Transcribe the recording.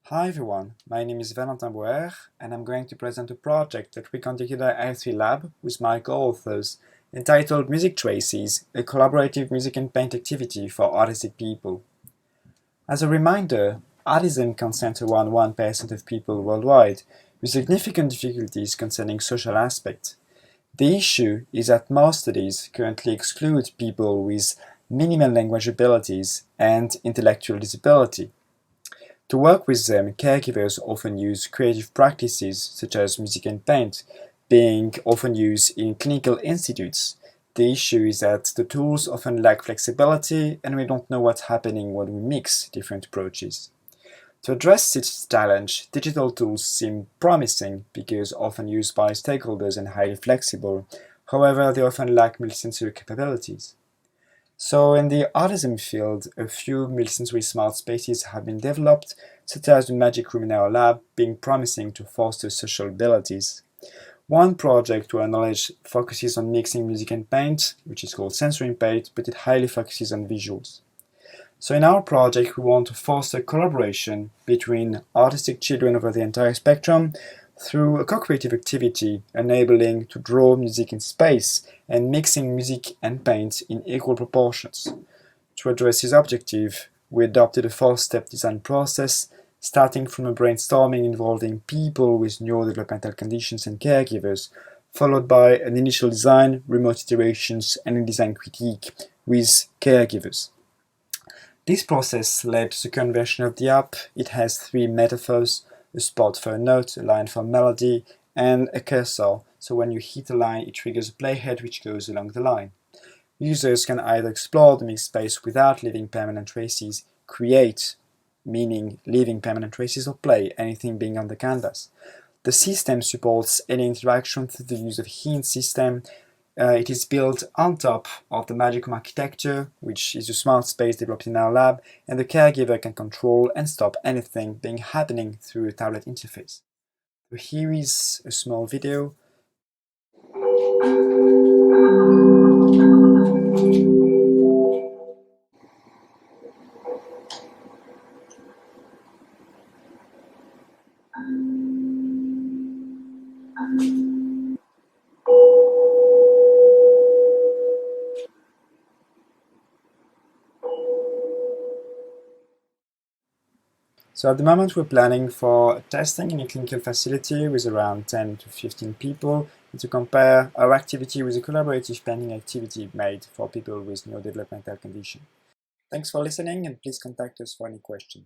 Hi everyone, my name is Valentin Bauer and I'm going to present a project that we conducted at I3 Lab with my co-authors entitled MusicTraces, a collaborative music and paint activity for autistic people. As a reminder, autism concerns around 1% of people worldwide with significant difficulties concerning social aspects. The issue is that most studies currently exclude people with minimal language abilities and intellectual disability. To work with them, caregivers often use creative practices such as music and paint, being often used in clinical institutes. The issue is that the tools often lack flexibility and we don't know what's happening when we mix different approaches. To address this challenge, digital tools seem promising because often used by stakeholders and highly flexible. However, they often lack multisensory capabilities. So in the autism field, a few multisensory smart spaces have been developed, such as the Magic Room in our lab, being promising to foster social abilities. One project, to our knowledge, focuses on mixing music and paint, which is called sensory paint, but it highly focuses on visuals. So in our project, we want to foster collaboration between autistic children over the entire spectrum through a co-creative activity enabling to draw music in space and mixing music and paint in equal proportions. To address this objective, we adopted a four-step design process, starting from a brainstorming involving people with neurodevelopmental conditions and caregivers, followed by an initial design, remote iterations, and a design critique with caregivers. This process led to the conversion of the app. It has three metaphors: a spot for a note, a line for melody, and a cursor, so when you hit a line it triggers a playhead which goes along the line. Users can either explore the mixed space without leaving permanent traces, create, meaning leaving permanent traces, or play, anything being on the canvas. The system supports any interaction through the use of hint system. It is built on top of the Magic Room architecture, which is a smart space developed in our lab, and the caregiver can control and stop anything being happening through a tablet interface. So here is a small video. So at the moment we're planning for testing in a clinical facility with around 10 to 15 people and to compare our activity with a collaborative painting activity made for people with neurodevelopmental condition. Thanks for listening and please contact us for any questions.